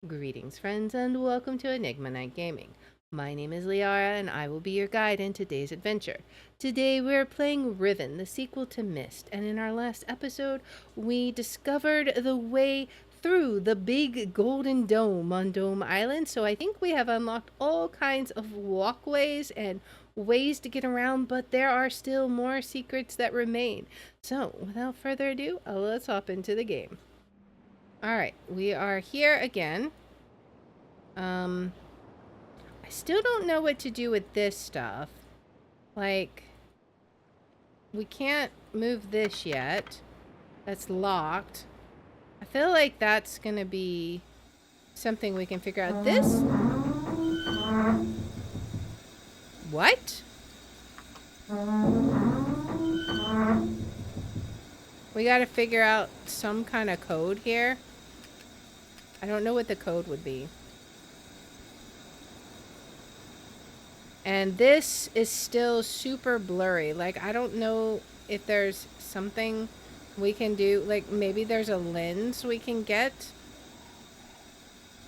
Greetings, friends, and welcome to Enigmatic Gaming. My name is Liara, and I will be your guide in today's adventure. Today, we're playing Riven, the sequel to Myst, and in our last episode, we discovered the way through the big golden dome on Dome Island, so I think we have unlocked all kinds of walkways and ways to get around, but there are still more secrets that remain. So, without further ado, let's hop into the game. Alright, we are here again. I still don't know what to do with this stuff. Like, we can't move this yet. That's locked. I feel like that's gonna be something we can figure out. This? What? We gotta figure out some kind of code here. I don't know what the code would be. And this is still super blurry. Like, I don't know if there's something we can do. Like, maybe there's a lens we can get.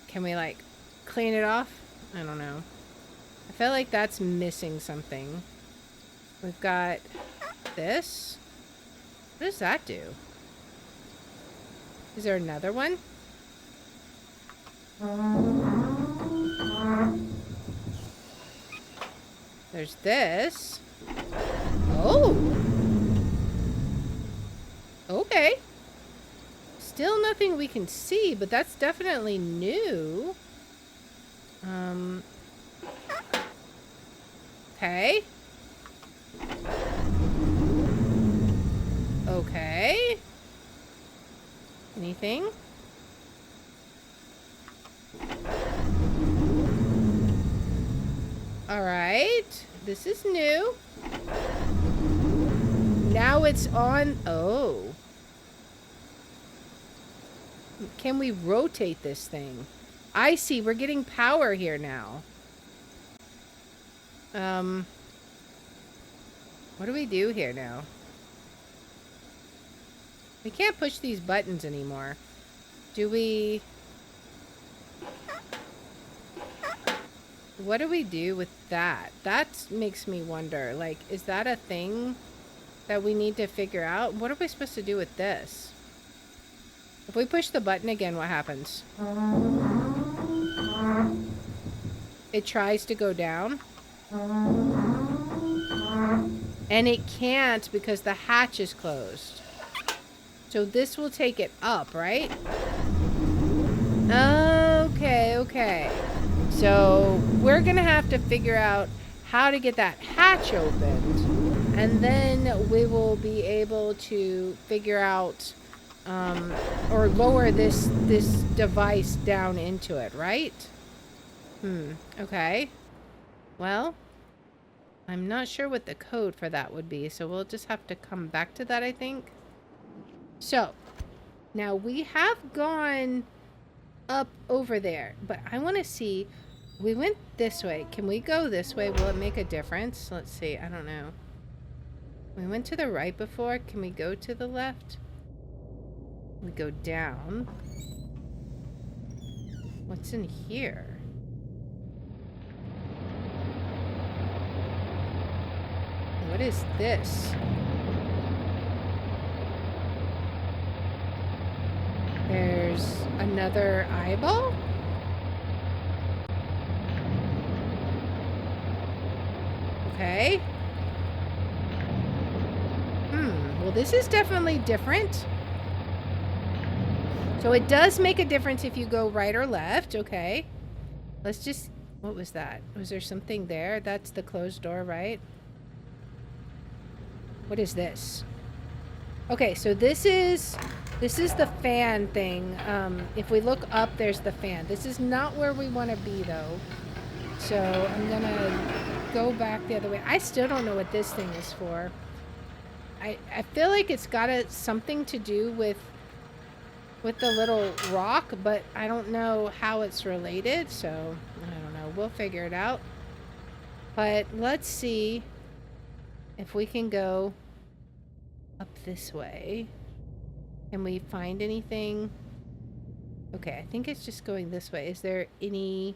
Can we, like, clean it off? I don't know. I feel like that's missing something. We've got this. What does that do? Is there another one? There's this. Oh! Okay. Still nothing we can see, but that's definitely new. Okay. Okay. Anything? Alright. This is new. Now it's on. Oh. Can we rotate this thing? I see. We're getting power here now. What do we do here now? We can't push these buttons anymore. Do we... What do we do with that? That makes me wonder. Like, is that a thing that we need to figure out? What are we supposed to do with this? If we push the button again, what happens? It tries to go down. And it can't because the hatch is closed. So this will take it up, right? Okay, okay. So we're going to have to figure out how to get that hatch opened. And then we will be able to figure out or lower this device down into it, right? Okay. Well, I'm not sure what the code for that would be, so we'll just have to come back to that, I think. So, now we have gone up over there, but I want to see, we went this way. Can we go this way? Will it make a difference? Let's see. I don't know. We went to the right before. Can we go to the left? We go down. What's in here? What is this? There's another eyeball? Okay. Well, this is definitely different. So it does make a difference if you go right or left. Okay. Let's just... What was that? Was there something there? That's the closed door, right? What is this? Okay, so this is the fan thing. If we look up, there's the fan. This is not where we want to be, though. So I'm gonna go back the other way. I still don't know what this thing is for. I feel like it's got something to do with the little rock, but I don't know how it's related. So I don't know. We'll figure it out. But let's see if we can go up this way. Can we find anything? Okay, I think it's just going this way. Is there any...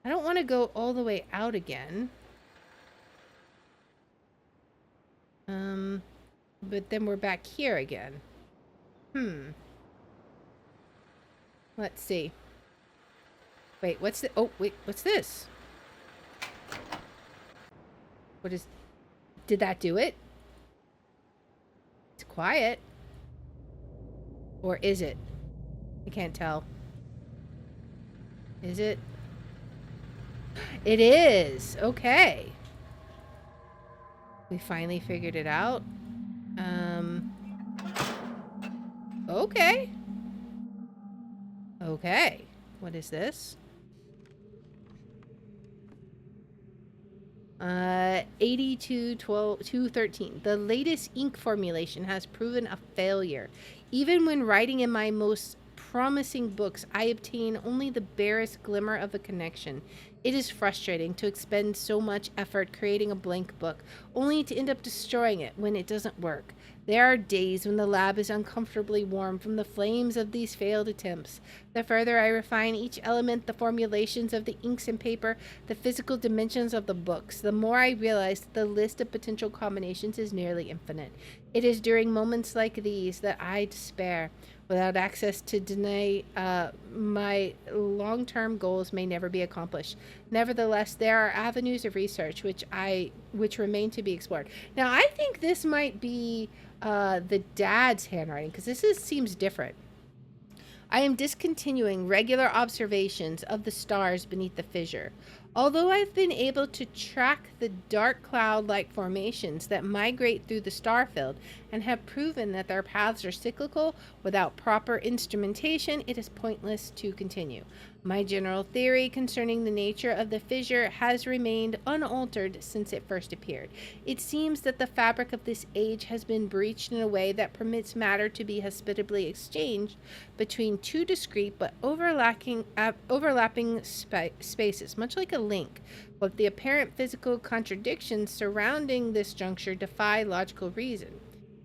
I don't want to go all the way out again. But then we're back here again. Let's see. Wait, what's the... Oh, wait, what's this? What is... Did that do it? It's quiet. Or is it? I can't tell. Is it? It is. Okay. We finally figured it out. Okay. Okay. What is this? 8212 The latest ink formulation has proven a failure. Even when writing in my most promising books, I obtain only the barest glimmer of a connection. It is frustrating to expend so much effort creating a blank book, only to end up destroying it when it doesn't work. There are days when the lab is uncomfortably warm from the flames of these failed attempts. The further I refine each element, the formulations of the inks and paper, the physical dimensions of the books, the more I realize that the list of potential combinations is nearly infinite. It is during moments like these that I despair. Without access to deny, my long-term goals may never be accomplished. Nevertheless, there are avenues of research which remain to be explored. Now, I think this might be the dad's handwriting because seems different. I am discontinuing regular observations of the stars beneath the fissure. Although I've been able to track the dark cloud-like formations that migrate through the star field and have proven that their paths are cyclical without proper instrumentation, it is pointless to continue. My general theory concerning the nature of the fissure has remained unaltered since it first appeared. It seems that the fabric of this age has been breached in a way that permits matter to be hospitably exchanged between two discrete but overlapping spaces, much like a link. But the apparent physical contradictions surrounding this juncture defy logical reason.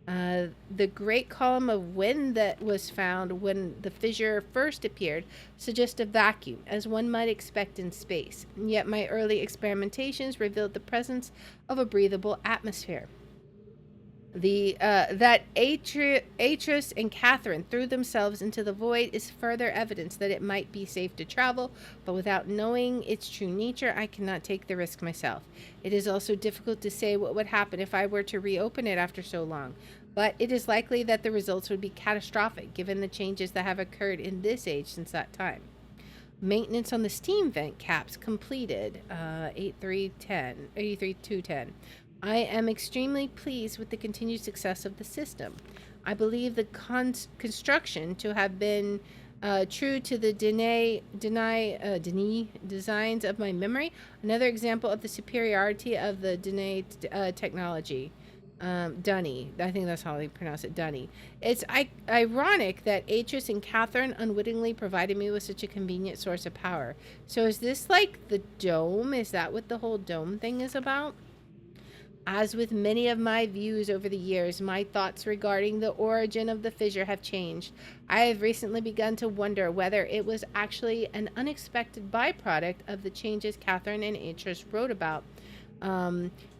The great column of wind that was found when the fissure first appeared suggests a vacuum, as one might expect in space. Yet my early experimentations revealed the presence of a breathable atmosphere. That Atreus and Catherine threw themselves into the void is further evidence that it might be safe to travel, but without knowing its true nature, I cannot take the risk myself. It is also difficult to say what would happen if I were to reopen it after so long, but it is likely that the results would be catastrophic given the changes that have occurred in this age since that time. Maintenance on the steam vent caps completed. 83210. I am extremely pleased with the continued success of the system. I believe the construction to have been true to the Denis designs of my memory. Another example of the superiority of the Denis technology. Dunny. I think that's how they pronounce it, Dunny. It's ironic that Atreus and Catherine unwittingly provided me with such a convenient source of power. So is this like the dome? Is that what the whole dome thing is about? As with many of my views over the years, my thoughts regarding the origin of the fissure have changed. I have recently begun to wonder whether it was actually an unexpected byproduct of the changes Catherine and Atreus wrote about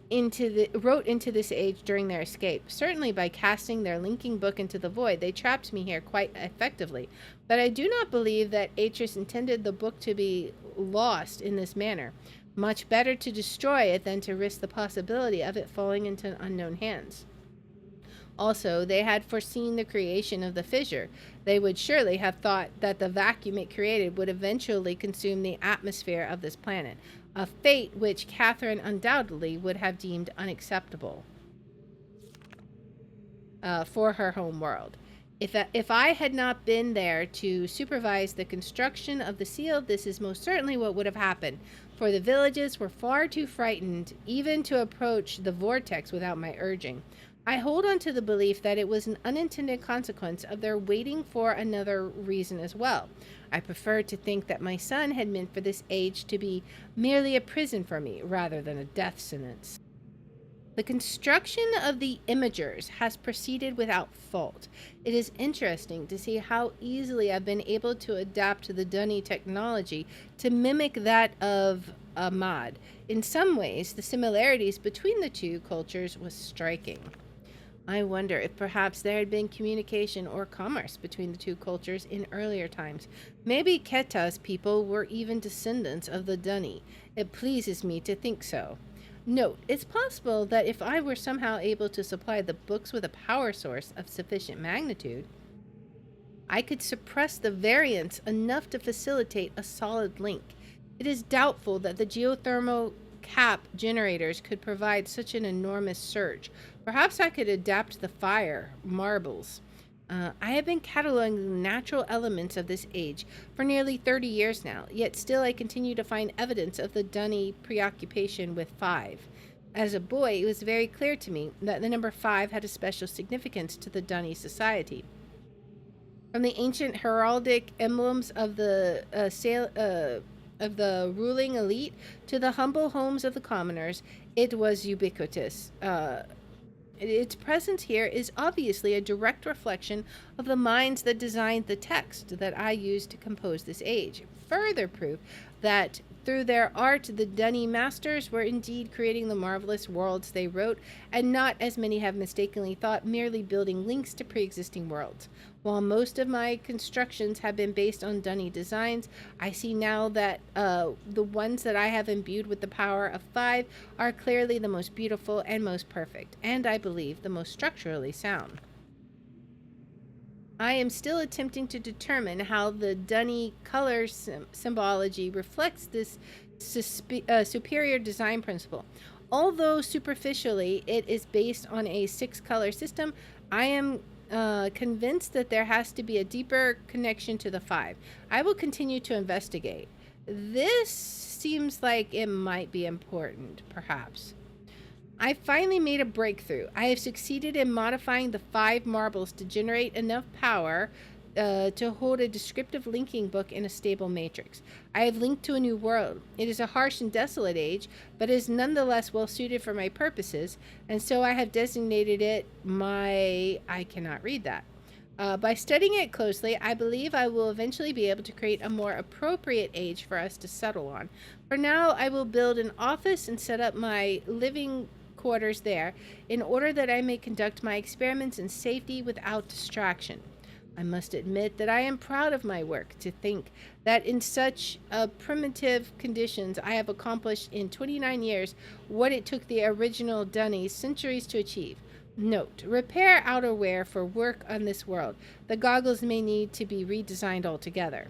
into this age during their escape. Certainly by casting their linking book into the void, they trapped me here quite effectively. But I do not believe that Atreus intended the book to be lost in this manner. Much better to destroy it than to risk the possibility of it falling into unknown hands. Also, they had foreseen the creation of the fissure. They would surely have thought that the vacuum it created would eventually consume the atmosphere of this planet, a fate which Catherine undoubtedly would have deemed unacceptable for her home world. If I had not been there to supervise the construction of the seal, this is most certainly what would have happened, for the villages were far too frightened even to approach the vortex without my urging. I hold on to the belief that it was an unintended consequence of their waiting for another reason as well. I prefer to think that my son had meant for this age to be merely a prison for me rather than a death sentence. The construction of the imagers has proceeded without fault. It is interesting to see how easily I've been able to adapt to the Dunny technology to mimic that of Ahmad. In some ways, the similarities between the two cultures was striking. I wonder if perhaps there had been communication or commerce between the two cultures in earlier times. Maybe Keta's people were even descendants of the Dunny. It pleases me to think so. Note, it's possible that if I were somehow able to supply the books with a power source of sufficient magnitude, I could suppress the variance enough to facilitate a solid link. It is doubtful that the geothermal cap generators could provide such an enormous surge. Perhaps I could adapt the fire marbles. I have been cataloging the natural elements of this age for nearly 30 years now, yet still I continue to find evidence of the Dunny preoccupation with five. As a boy, it was very clear to me that the number five had a special significance to the Dunny society. From the ancient heraldic emblems of the ruling elite to the humble homes of the commoners, it was ubiquitous. Its presence here is obviously a direct reflection of the minds that designed the text that I used to compose this age. Further proof that through their art, the Dunny masters were indeed creating the marvelous worlds they wrote, and not, as many have mistakenly thought, merely building links to pre-existing worlds. While most of my constructions have been based on Dunny designs, I see now that the ones that I have imbued with the power of five are clearly the most beautiful and most perfect, and I believe the most structurally sound. I am still attempting to determine how the Dunny color symbology reflects this superior design principle. Although superficially it is based on a six-color system, I am convinced that there has to be a deeper connection to the five. I will continue to investigate. This seems like it might be important, perhaps. I finally made a breakthrough. I have succeeded in modifying the five marbles to generate enough power to hold a descriptive linking book in a stable matrix. I have linked to a new world. It is a harsh and desolate age, but is nonetheless well suited for my purposes, and so I have designated it my... I cannot read that. By studying it closely, I believe I will eventually be able to create a more appropriate age for us to settle on. For now, I will build an office and set up my living quarters there in order that I may conduct my experiments in safety without distraction. I must admit that I am proud of my work, to think that in such primitive conditions I have accomplished in 29 years what it took the original Dunnies centuries to achieve. Note, repair outerwear for work on this world. The goggles may need to be redesigned altogether.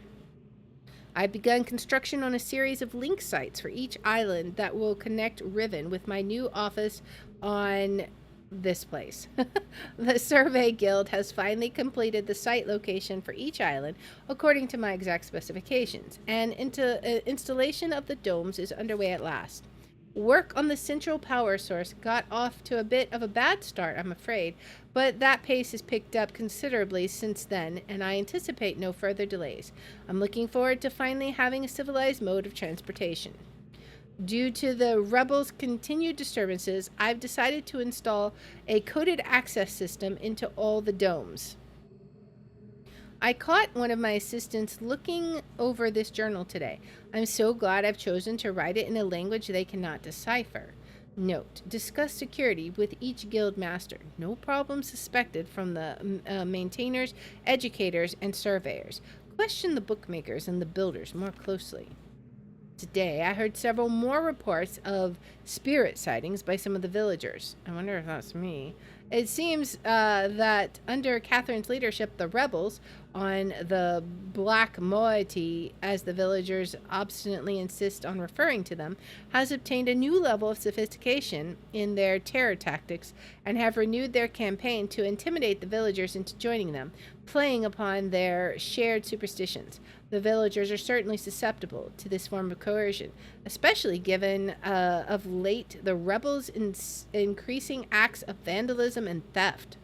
I've begun construction on a series of link sites for each island that will connect Riven with my new office on this place. The Survey Guild has finally completed the site location for each island according to my exact specifications, and installation of the domes is underway at last. Work on the central power source got off to a bit of a bad start, I'm afraid, but that pace has picked up considerably since then, and I anticipate no further delays. I'm looking forward to finally having a civilized mode of transportation. Due to the rebels' continued disturbances, I've decided to install a coded access system into all the domes. I caught one of my assistants looking over this journal today. I'm so glad I've chosen to write it in a language they cannot decipher. Note, discuss security with each guild master. No problem suspected from the maintainers, educators, and surveyors. Question the bookmakers and the builders more closely. Today, I heard several more reports of spirit sightings by some of the villagers. I wonder if that's me. It seems that under Catherine's leadership, the rebels on the Black Moiety, as the villagers obstinately insist on referring to them, has obtained a new level of sophistication in their terror tactics and have renewed their campaign to intimidate the villagers into joining them, playing upon their shared superstitions. The villagers are certainly susceptible to this form of coercion, especially given of late the rebels' increasing acts of vandalism and theft.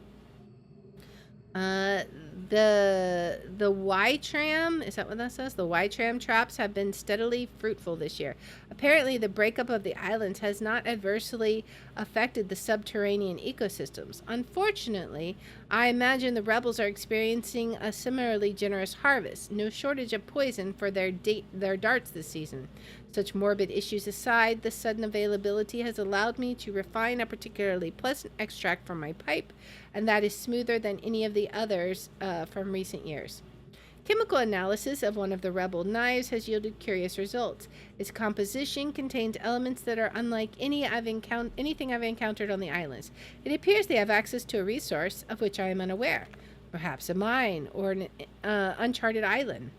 The Y-tram, is that what that says? The Y-tram traps have been steadily fruitful this year. Apparently, the breakup of the islands has not adversely affected the subterranean ecosystems. Unfortunately, I imagine the rebels are experiencing a similarly generous harvest. No shortage of poison for their darts this season. Such morbid issues aside, the sudden availability has allowed me to refine a particularly pleasant extract from my pipe, and that is smoother than any of the others from recent years. Chemical analysis of one of the rebel knives has yielded curious results. Its composition contains elements that are unlike anything I've encountered on the islands. It appears they have access to a resource of which I am unaware, perhaps a mine or an uncharted island.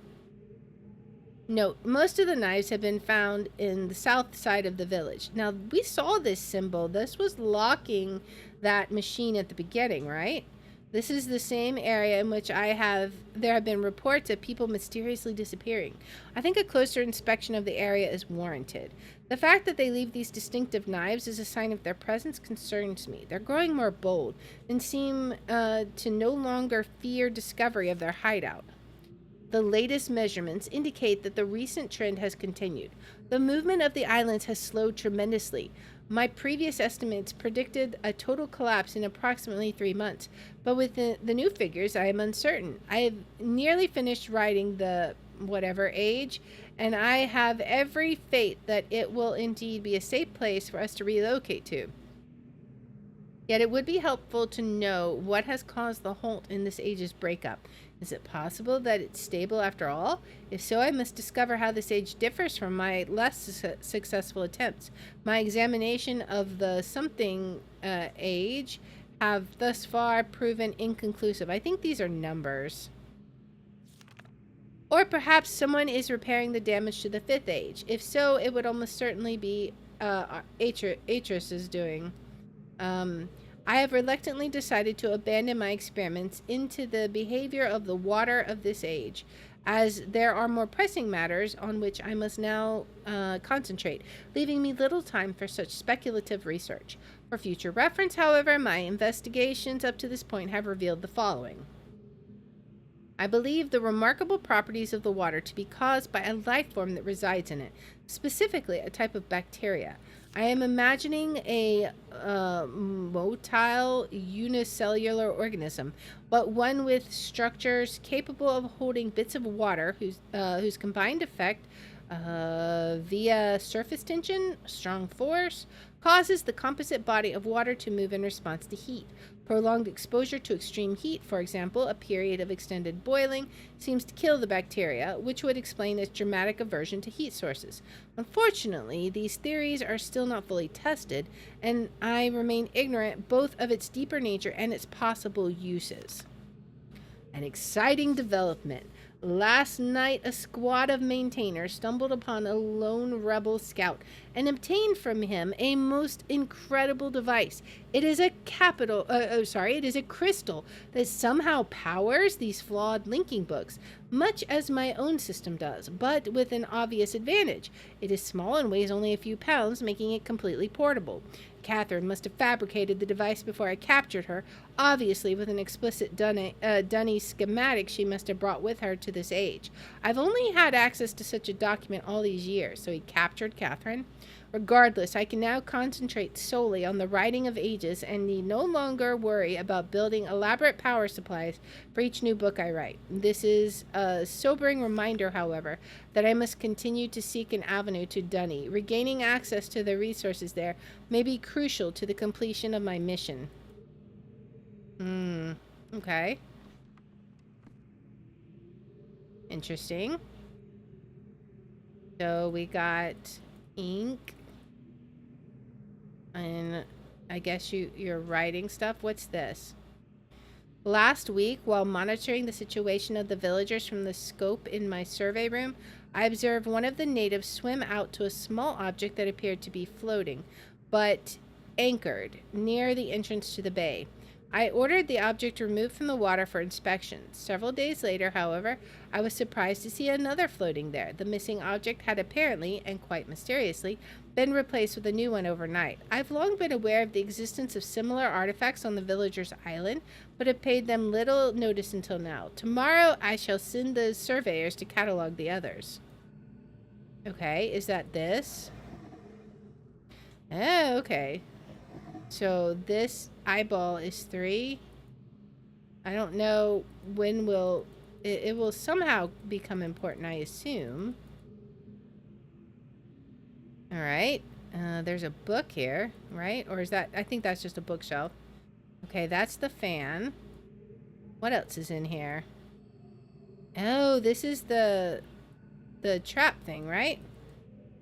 Note, most of the knives have been found in the south side of the village. Now, we saw this symbol. This was locking that machine at the beginning, right? This is the same area in which there have been reports of people mysteriously disappearing. I think a closer inspection of the area is warranted. The fact that they leave these distinctive knives as a sign of their presence concerns me. They're growing more bold and seem to no longer fear discovery of their hideout. The latest measurements indicate that the recent trend has continued. The movement of the islands has slowed tremendously. My previous estimates predicted a total collapse in approximately 3 months, but with the new figures, I am uncertain. I have nearly finished writing the whatever age, and I have every faith that it will indeed be a safe place for us to relocate to. Yet it would be helpful to know what has caused the halt in this age's breakup. Is it possible that it's stable after all? If so, I must discover how this age differs from my less successful attempts. My examination of the something age have thus far proven inconclusive. I think these are numbers. Or perhaps someone is repairing the damage to the fifth age. If so, it would almost certainly be Atris's doing. I have reluctantly decided to abandon my experiments into the behavior of the water of this age, as there are more pressing matters on which I must now concentrate, leaving me little time for such speculative research. For future reference, however, my investigations up to this point have revealed the following. I believe the remarkable properties of the water to be caused by a life form that resides in it, specifically a type of bacteria. I am imagining a motile unicellular organism, but one with structures capable of holding bits of water whose combined effect via surface tension, strong force, causes the composite body of water to move in response to heat. Prolonged exposure to extreme heat, for example, a period of extended boiling, seems to kill the bacteria, which would explain its dramatic aversion to heat sources. Unfortunately, these theories are still not fully tested, and I remain ignorant both of its deeper nature and its possible uses. An exciting development. Last night, a squad of maintainers stumbled upon a lone rebel scout and obtained from him a most incredible device. It is a crystal that somehow powers these flawed linking books, much as my own system does, but with an obvious advantage. It is small and weighs only a few pounds, making it completely portable. Catherine must have fabricated the device before I captured her, obviously with an explicit Dunny schematic she must have brought with her to this age. I've only had access to such a document all these years, so he captured Catherine. Regardless, I can now concentrate solely on the writing of ages and need no longer worry about building elaborate power supplies for each new book I write. This is a sobering reminder, however, that I must continue to seek an avenue to Dunny. Regaining access to the resources there may be crucial to the completion of my mission. Okay. Interesting. So we got ink. And I guess you're writing stuff. What's this? Last week, while monitoring the situation of the villagers from the scope in my survey room, I observed one of the natives swim out to a small object that appeared to be floating, but anchored near the entrance to the bay. I ordered the object removed from the water for inspection. Several days later, however, I was surprised to see another floating there. The missing object had apparently, and quite mysteriously, been replaced with a new one overnight. I've long been aware of the existence of similar artifacts on the villagers' island, but have paid them little notice until now. Tomorrow, I shall send the surveyors to catalog the others. Okay, is that this? Oh, okay. So this eyeball is 3. I don't know when will... It will somehow become important, I assume. Alright. There's a book here, right? Or is that... I think that's just a bookshelf. Okay, that's the fan. What else is in here? Oh, this is the trap thing, right?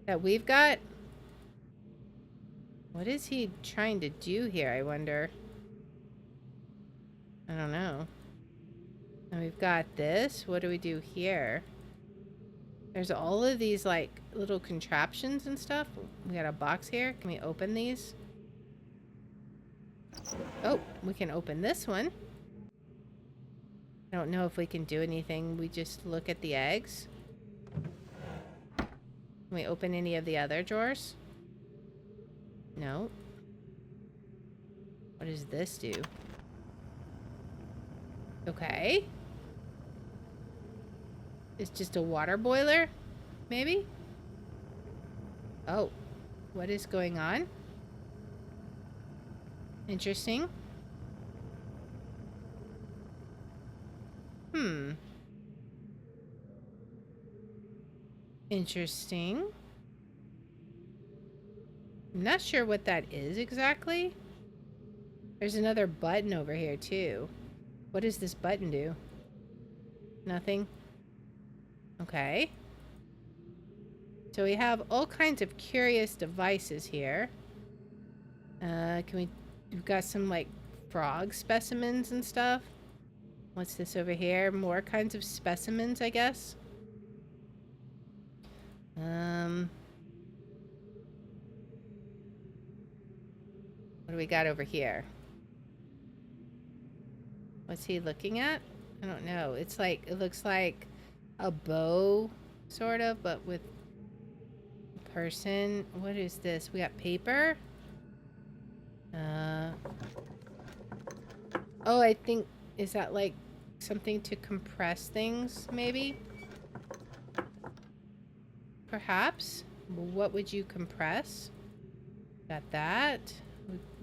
That we've got. What is he trying to do here, I wonder? I don't know. And we've got this. What do we do here? There's all of these, like, little contraptions and stuff. We got a box here. Can we open these? Oh, we can open this one. I don't know if we can do anything. We just look at the eggs. Can we open any of the other drawers? No. What does this do? Okay. It's just a water boiler? Maybe? Oh. What is going on? Interesting. Interesting. I'm not sure what that is exactly. There's another button over here too. What does this button do? Nothing? Okay. So we have all kinds of curious devices here. We've got some like frog specimens and stuff. What's this over here? More kinds of specimens, I guess. What do we got over here? What's he looking at? I don't know. It's like, it looks like a bow, sort of, but with a person. What is this? We got paper. Oh, I think, is that like something to compress things, maybe? Perhaps? What would you compress? Got that.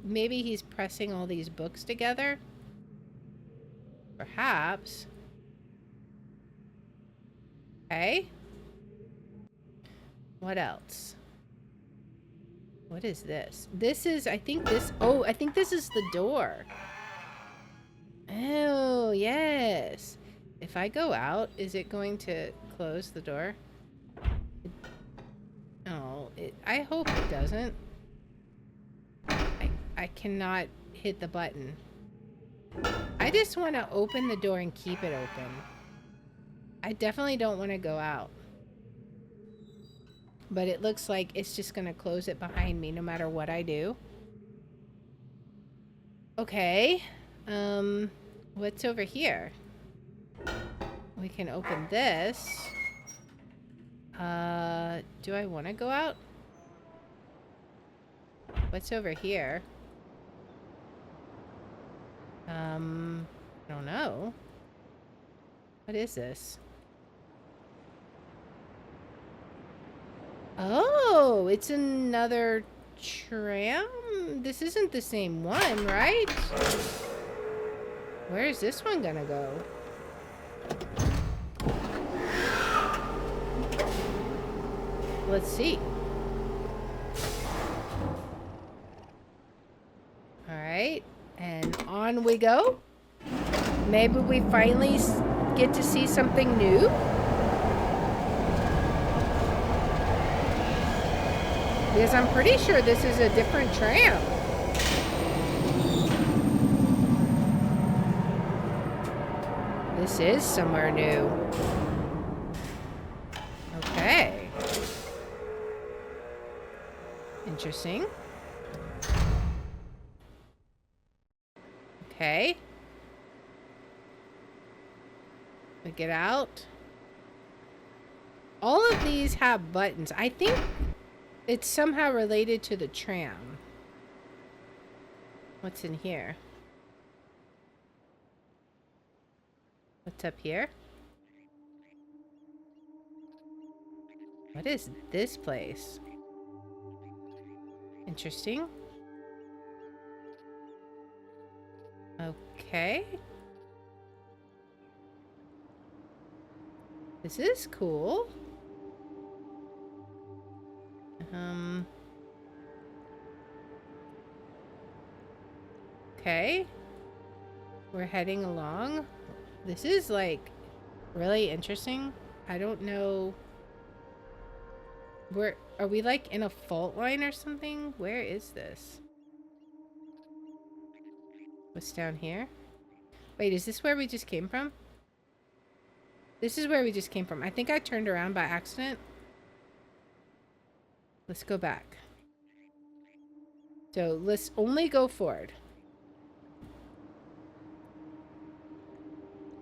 Maybe he's pressing all these books together. Perhaps. Okay. What else? What is this? This is, I think this, oh, I think this is the door. Oh, yes. If I go out, is it going to close the door? Oh, I hope it doesn't. I cannot hit the button. I just want to open the door and keep it open. I definitely don't want to go out. But it looks like it's just going to close it behind me no matter what I do. Okay. What's over here? We can open this. Do I want to go out? What's over here? I don't know. What is this? Oh, it's another tram? This isn't the same one, right? Where is this one gonna go? Let's see. Alright, and on we go. Maybe we finally get to see something new. Because I'm pretty sure this is a different tram. This is somewhere new. Okay. Interesting. Okay. We get out. All of these have buttons. I think it's somehow related to the tram. What's in here? What's up here? What is this place? Interesting. Okay. This is cool. Okay. We're heading along. This is like really interesting. I don't know. Are we like in a fault line or something? Where is this? What's down here? Wait, is this where we just came from? This is where we just came from. I think I turned around by accident. Let's go back. So let's only go forward.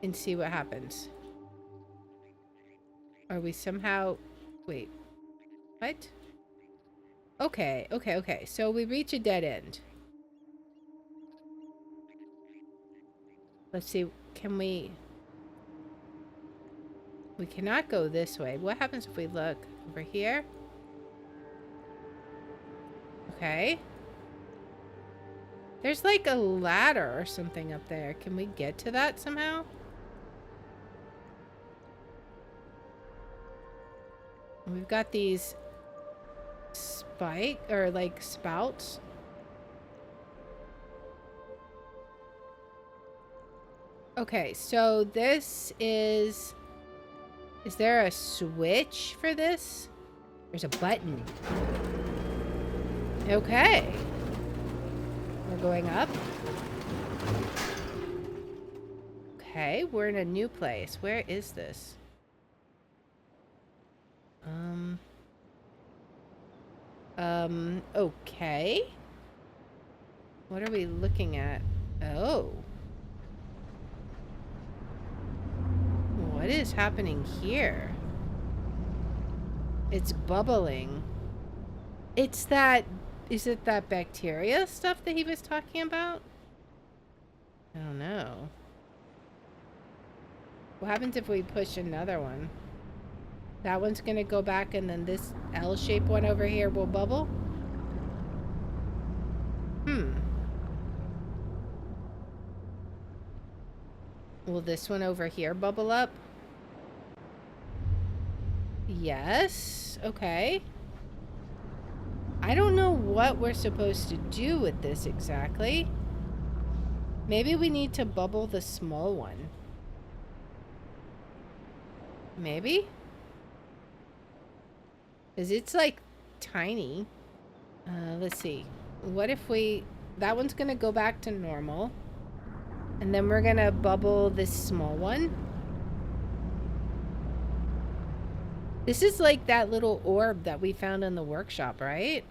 And see what happens. Are we somehow... Wait. What? Okay, okay, okay. So we reach a dead end. Let's see. Can we... We cannot go this way. What happens if we look over here? Okay. There's like a ladder or something up there. Can we get to that somehow? We've got these spike or like spouts. Okay, so this is... Is there a switch for this? There's a button. Okay. We're going up. Okay, we're in a new place. Where is this? Okay. What are we looking at? Oh. What is happening here? It's bubbling. It's that... Is it that bacteria stuff that he was talking about? I don't know. What happens if we push another one? That one's gonna go back and then this L-shaped one over here will bubble? Will this one over here bubble up? Yes. Okay. I don't know what we're supposed to do with this exactly. Maybe we need to bubble the small one. Maybe? Because it's like tiny. Let's see. What if we... That one's going to go back to normal. And then we're going to bubble this small one. This is like that little orb that we found in the workshop, right?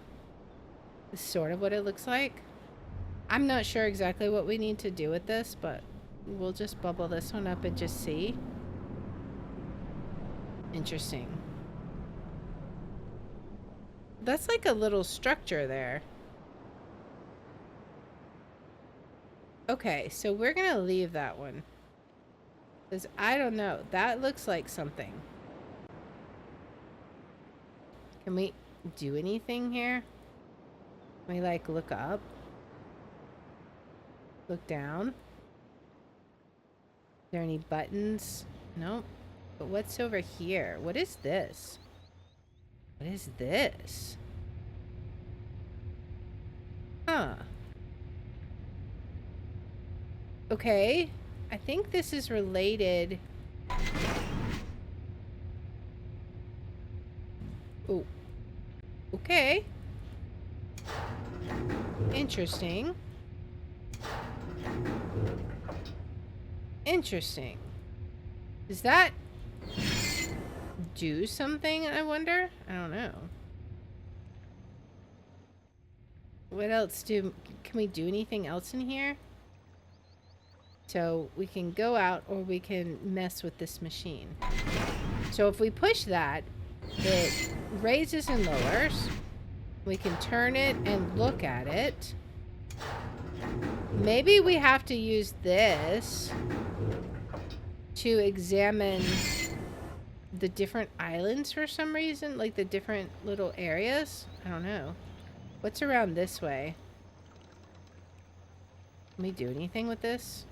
This is sort of what it looks like. I'm not sure exactly what we need to do with this, but we'll just bubble this one up and just see. Interesting. That's like a little structure there. Okay, so we're gonna leave that one. Because I don't know. That looks like something. Can we do anything here? Can we like look up? Look down? Is there any buttons? Nope. But what's over here? What is this? What is this? Huh. Okay. I think this is related. Oh. Okay. Interesting. Interesting. Does that do something, I wonder? I don't know. What else do... Can we do anything else in here? So we can go out or we can mess with this machine. So if we push that, it raises and lowers. We can turn it and look at it. Maybe we have to use this to examine the different islands for some reason, like the different little areas. I don't know. What's around this way? Can we do anything with this?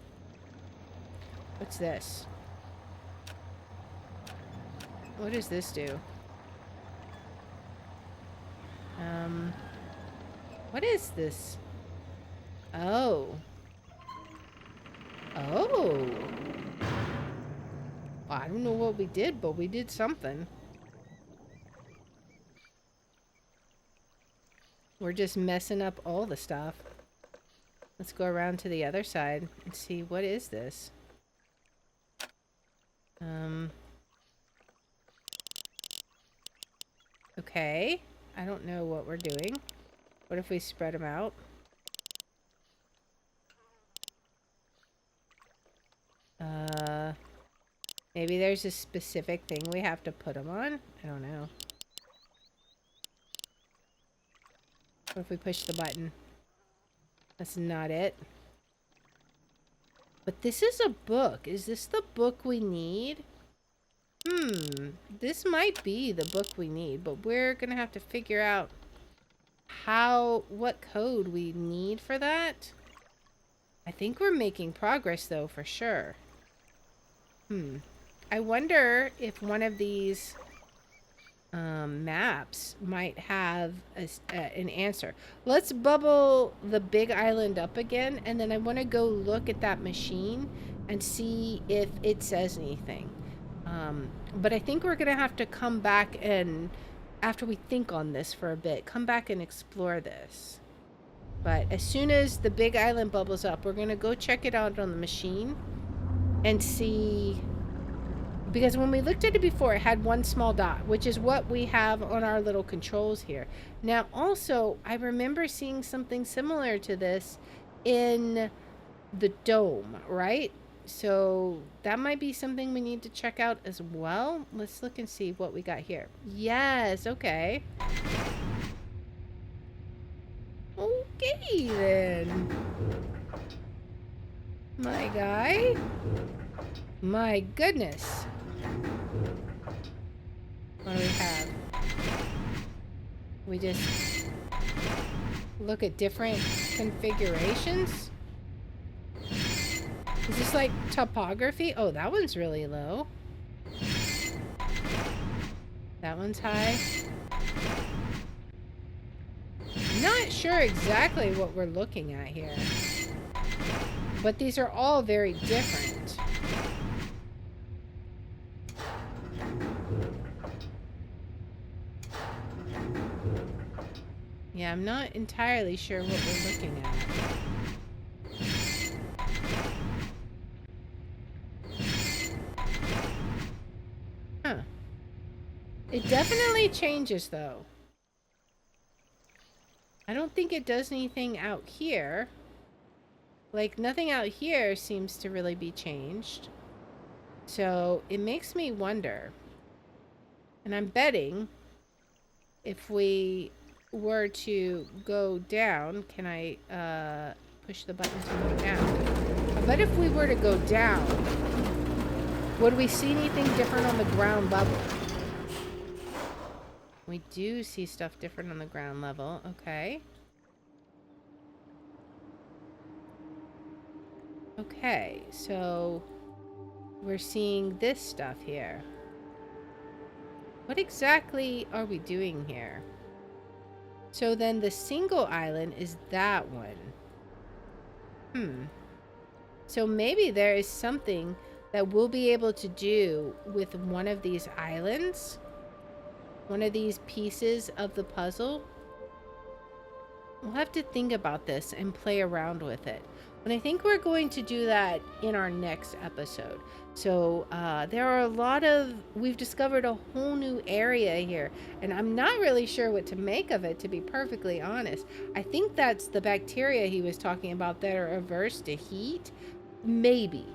What's this? What does this do? What is this? Oh. Oh. I don't know what we did, but we did something. We're just messing up all the stuff. Let's go around to the other side and see what is this. Okay. I don't know what we're doing. What if we spread them out? Maybe there's a specific thing we have to put them on? I don't know. What if we push the button? That's not it. But this is a book. Is this the book we need? This might be the book we need, but we're gonna have to figure out what code we need for that. I think we're making progress though, for sure. I wonder if one of these maps might have an answer. Let's bubble the big island up again, and then I want to go look at that machine and see if it says anything. But I think we're gonna have to come back and, after we think on this for a bit, come back and explore this. But as soon as the big island bubbles up, we're gonna go check it out on the machine and see. Because when we looked at it before, it had one small dot, which is what we have on our little controls here. Now, also, I remember seeing something similar to this in the dome, right? So that might be something we need to check out as well. Let's look and see what we got here. Yes, okay. Okay, then. My guy. My goodness. What do we have? We just look at different configurations. Is this like topography? Oh, that one's really low. That one's high. Not sure exactly what we're looking at here. But these are all very different. Yeah, I'm not entirely sure what we're looking at. Huh. It definitely changes, though. I don't think it does anything out here. Like, nothing out here seems to really be changed. So, it makes me wonder. And I'm betting if we were to go down, can I push the button to go down? I bet if we were to go down, would we see anything different on the ground level? We do see stuff different on the ground level. Okay. Okay, so we're seeing this stuff here. What exactly are we doing here? So then the single island is that one. So maybe there is something that we'll be able to do with one of these islands. One of these pieces of the puzzle. We'll have to think about this and play around with it. And I think we're going to do that in our next episode. So there are a lot of, we've discovered a whole new area here, and I'm not really sure what to make of it, to be perfectly honest. I think that's the bacteria he was talking about that are averse to heat. maybe.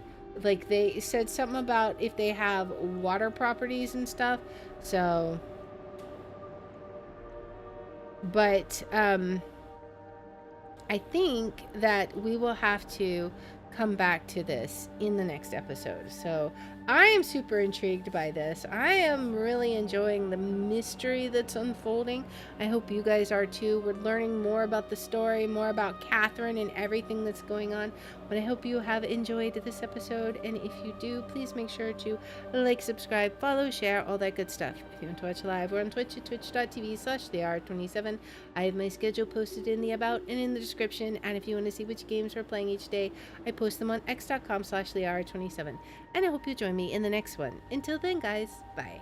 Like they said something about if they have water properties and stuff. So, but I think that we will have to come back to this in the next episode. So I am super intrigued by this. I am really enjoying the mystery that's unfolding. I hope you guys are too. We're learning more about the story, more about Catherine and everything that's going on. But I hope you have enjoyed this episode. And if you do, please make sure to like, subscribe, follow, share, all that good stuff. If you want to watch live, we're on Twitch at twitch.tv/thehour27. I have my schedule posted in the about and in the description. And if you want to see which games we're playing each day, I post them on x.com/thehour27. And I hope you join me in the next one. Until then, guys, bye.